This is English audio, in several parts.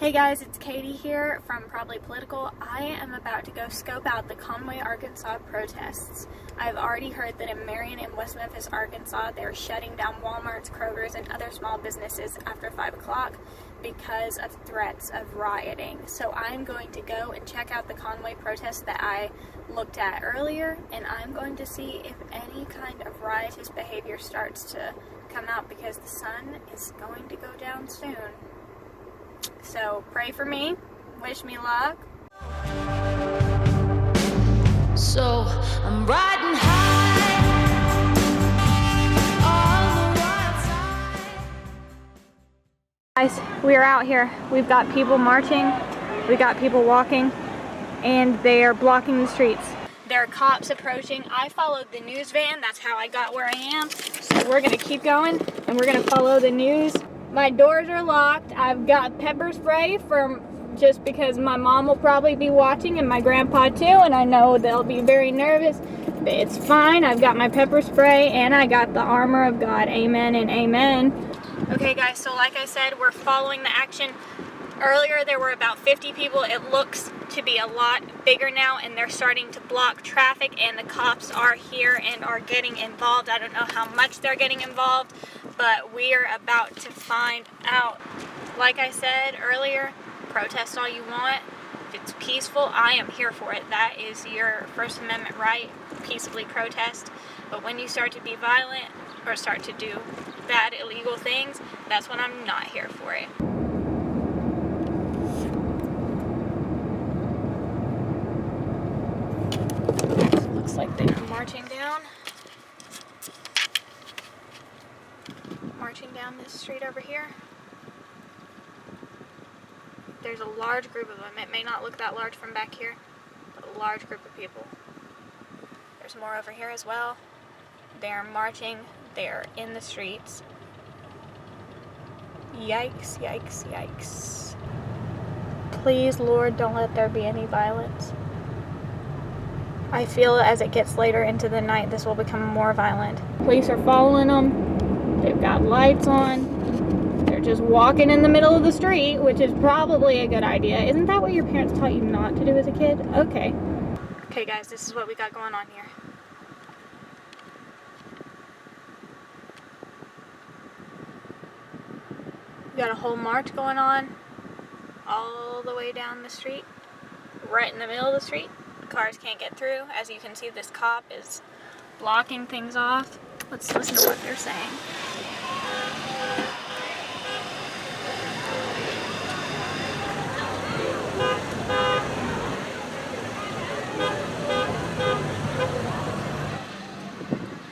Hey guys, it's Katie here from Probably Political. I am about to go scope out the Conway, Arkansas protests. I've already heard that in Marion and West Memphis, Arkansas, they're shutting down Walmarts, Kroger's, and other small businesses after 5 o'clock because of threats of rioting. So I'm going to go and check out the Conway protests that I looked at earlier, and I'm going to see if any kind of riotous behavior starts to come out because the sun is going to go down soon. So pray for me, wish me luck. So I'm riding high on the wild side. Guys, we are out here. We've got people marching, we got people walking, and they are blocking the streets. There are cops approaching. I followed the news van, that's how I got where I am. So we're gonna keep going and we're gonna follow the news. My doors are locked. I've got pepper spray just because my mom will probably be watching and my grandpa too, and I know they'll be very nervous, but it's fine. I've got my pepper spray and I got the armor of God. Amen and amen. Okay guys, so like I said, we're following the action. Earlier there were about 50 people. It looks to be a lot bigger now, and they're starting to block traffic, and the cops are here and are getting involved. I don't know how much they're getting involved, but we are about to find out. Like I said earlier, protest all you want. If it's peaceful, I am here for it. That is your First Amendment right, peaceably protest. But when you start to be violent or start to do bad, illegal things, that's when I'm not here for it. Looks like they're marching down this street over here. There's a large group of them. It may not look that large from back here, but a large group of people. There's more over here as well. They're marching. They're in the streets. Yikes, yikes, yikes. Please, Lord, don't let there be any violence. I feel as it gets later into the night, this will become more violent. Police are following them. They've got lights on. They're just walking in the middle of the street, which is probably a good idea. Isn't that what your parents taught you not to do as a kid? Okay. Okay guys, this is what we got going on here. We got a whole march going on all the way down the street, right in the middle of the street. Cars can't get through. As you can see, this cop is blocking things off. Let's listen to what they're saying.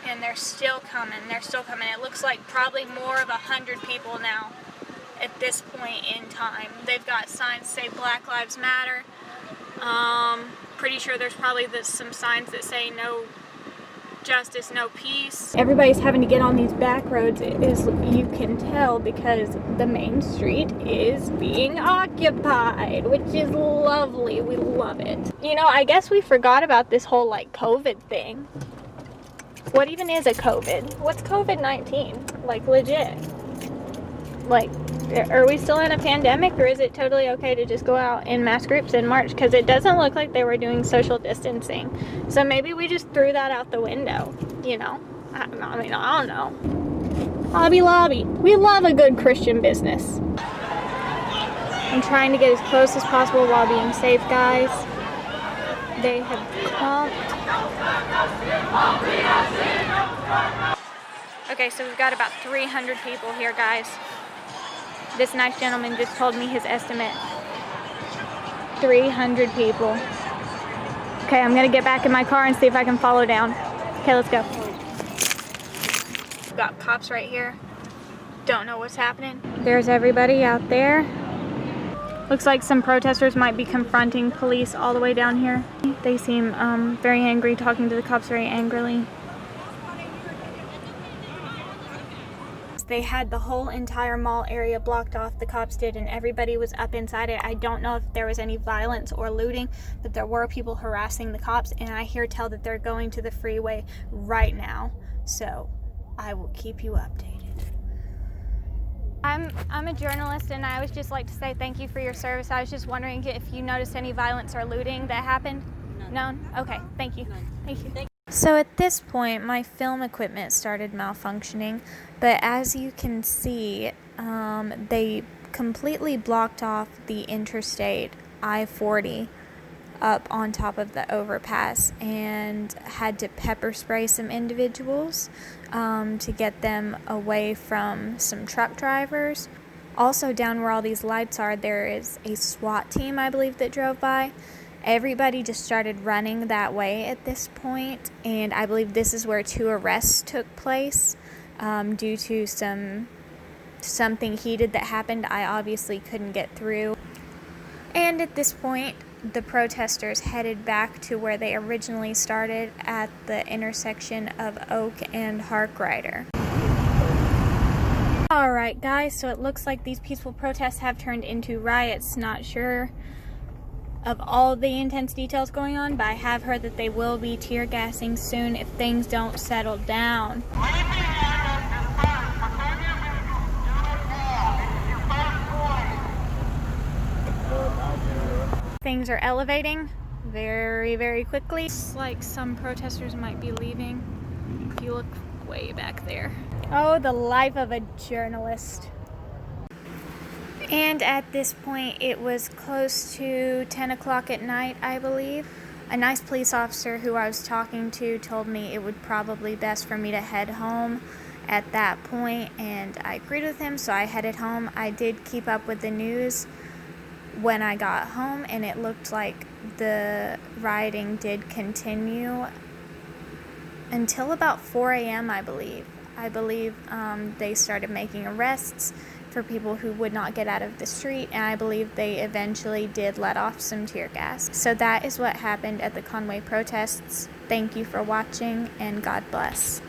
And they're still coming. They're still coming. It looks like probably more of 100 people now at this point in time. They've got signs that say Black Lives Matter. Pretty sure there's probably some signs that say no justice, no peace. Everybody's having to get on these back roads, as you can tell, because the main street is being occupied, which is lovely. We love it. You know, I guess we forgot about this whole like COVID thing. What even is a COVID? What's COVID-19? Like legit. Like, are we still in a pandemic, or is it totally okay to just go out in mass groups and march? Because it doesn't look like they were doing social distancing. So maybe we just threw that out the window, you know? I don't know. Hobby Lobby. We love a good Christian business. I'm trying to get as close as possible while being safe, guys. They have clumped. Okay, so we've got about 300 people here, guys. This nice gentleman just told me his estimate. 300 people. Okay, I'm gonna get back in my car and see if I can follow down. Okay, let's go. We've got cops right here. Don't know what's happening. There's everybody out there. Looks like some protesters might be confronting police all the way down here. They seem very angry, talking to the cops very angrily. They had the whole entire mall area blocked off, the cops did, and everybody was up inside it. I don't know if there was any violence or looting, but there were people harassing the cops, and I hear tell that they're going to the freeway right now. So I will keep you updated. I'm a journalist, and I would just like to say thank you for your service. I was just wondering if you noticed any violence or looting that happened. None? Okay, thank you. Thank you. So at this point, my film equipment started malfunctioning, but as you can see, they completely blocked off the interstate I-40 up on top of the overpass and had to pepper spray some individuals to get them away from some truck drivers. Also, down where all these lights are, there is a SWAT team, I believe, that drove by. Everybody just started running that way at this point, and I believe this is where 2 arrests took place due to something heated that happened. I obviously couldn't get through. And at this point, the protesters headed back to where they originally started at the intersection of Oak and Harkrider. Alright guys, so it looks like these peaceful protests have turned into riots. Not sure of all the intense details going on, but I have heard that they will be tear gassing soon if things don't settle down. Things are elevating very, very quickly. It's like some protesters might be leaving. If you look way back there. Oh, the life of a journalist. And at this point, it was close to 10 o'clock at night, I believe. A nice police officer who I was talking to told me it would probably best for me to head home at that point, and I agreed with him, so I headed home. I did keep up with the news when I got home, and it looked like the rioting did continue until about 4 a.m., I believe. They started making arrests for people who would not get out of the street, and I believe they eventually did let off some tear gas. So that is what happened at the Conway protests. Thank you for watching, and God bless.